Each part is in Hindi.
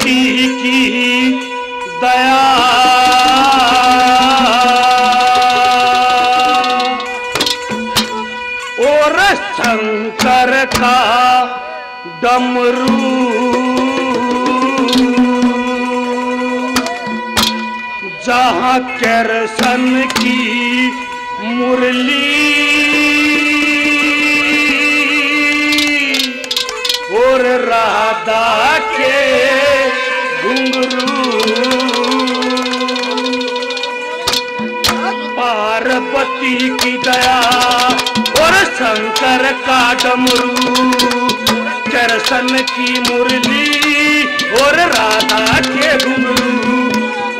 पार्वती की दया, और शंकर का डमरू, जहां कृष्ण की मुरली, और राधा के घुंघरू। पार्वती की दया और शंकर का डमरू, कृष्ण की मुरली और राधा के घुंघरू।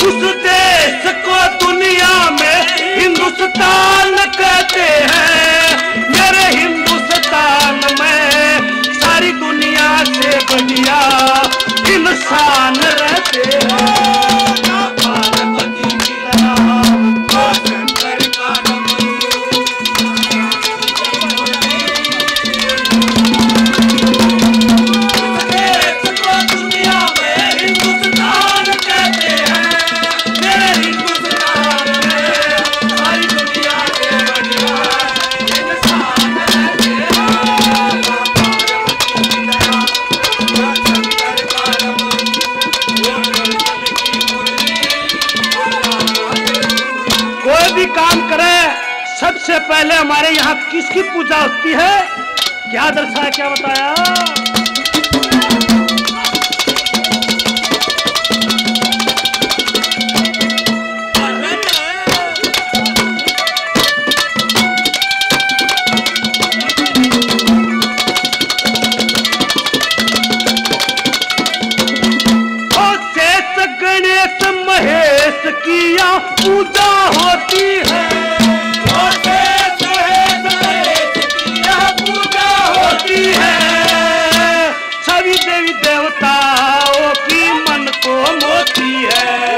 उस देश को दुनिया में हिंदुस्तान कहते हैं। मेरे हिंदुस्तान में सारी दुनिया से बढ़िया इंसान रहते हैं। काम करें, सबसे पहले हमारे यहाँ किसकी पूजा होती है? क्या दर्शाया, क्या बताया? गणेश महेश की यहाँ पूजा होती है। होती है सभी देवी देवताओं की मन को मोती है।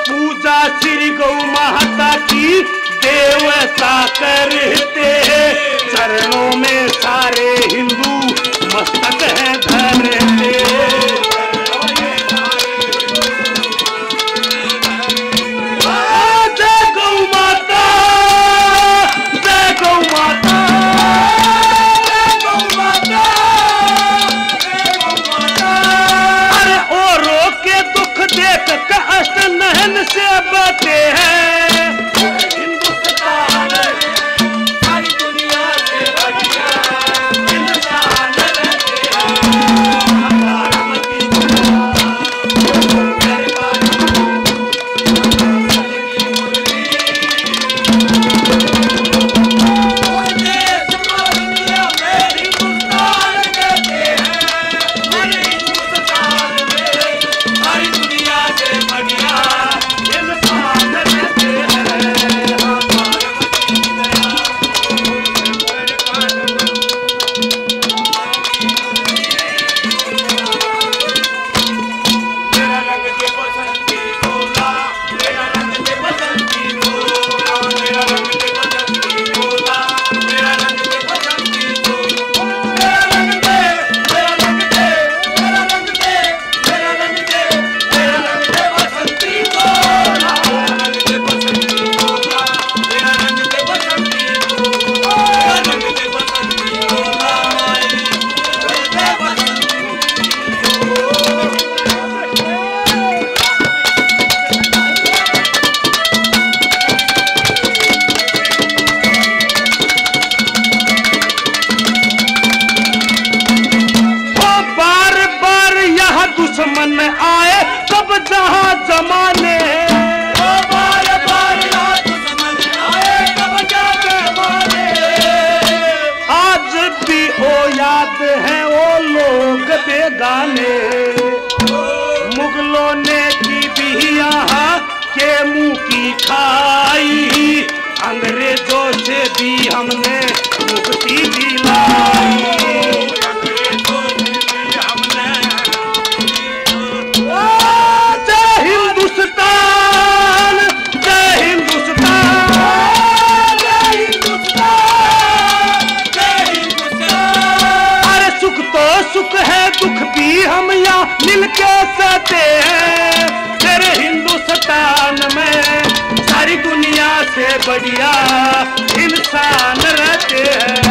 पूजा श्री गौ माता की देवता करते, चरणों में सारे हिंदू मस्तक है धरते। अष्ट नहन से बते हैं हिंदुस्तान, सारी दुनिया से बढ़िया हिंदुस्तान रहते हैं। दुश्मन आए कब जहां जमाने, बार बार दुश्मन आए कब जमाने। आज भी ओ याद है वो लोग बेगाने, मुगलों ने की भी यहाँ के मुंह की खाई, अंग्रेजों से भी हमने मुक्ति दिलाई। सुख है दुख भी हम यहाँ मिलके में सारी दुनिया से बढ़िया इंसान रहते हैं।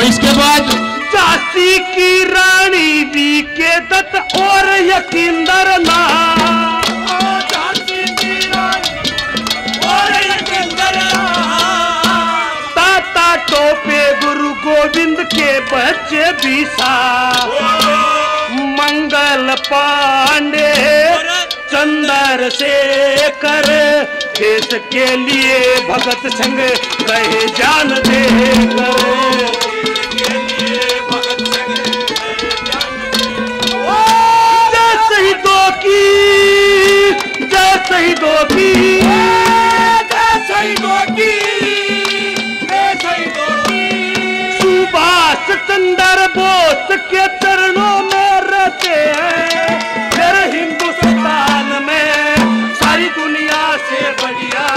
इसके बाद झांसी की रानी जी के दत्त और यकीनदार ना, झांसी की रानी और यकीनदार ताता टोपे गुरु गोविंद के बच्चे भी सा, मंगल पांडे चंदर शेखर देश के लिए भगत संग रहे जान देकर। शहीदों की सुभाष चंद्र बोस के चरणों में रहते हैं। मेरे हिंदुस्तान में सारी दुनिया से बढ़िया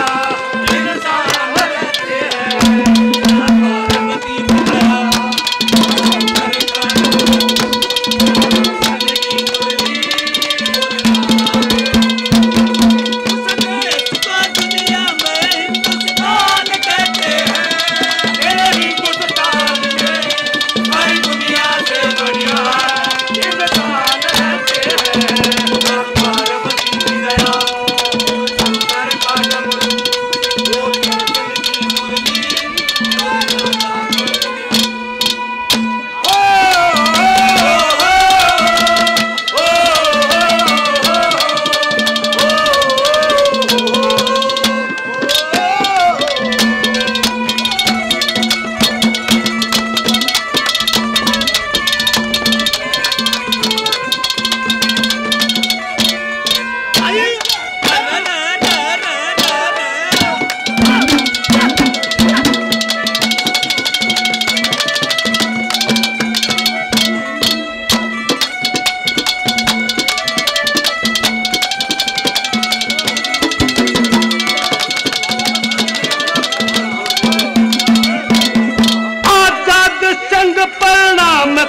इंसान रहते हैं।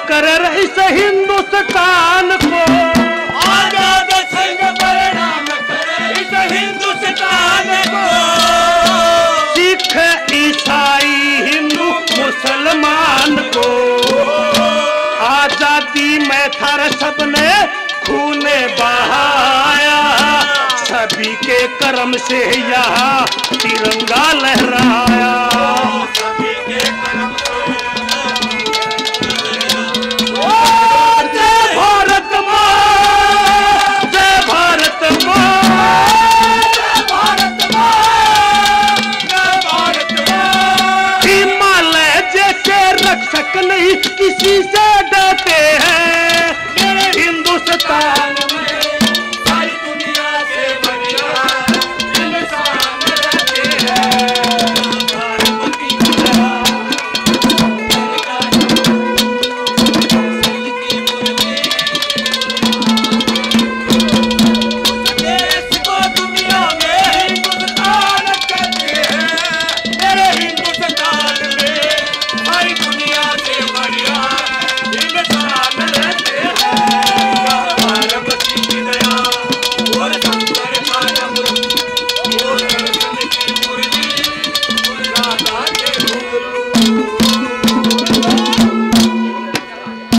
कर इस हिंदुस्तान को आजाद संग परिणाम कर इस हिंदुस्तान को। सिख ईसाई हिंदू मुसलमान को आजादी में थार सबने खून बहाया, सभी के कर्म से यहाँ तिरंगा लहराया। सभी के कर्म नहीं किसी से डरते हैं।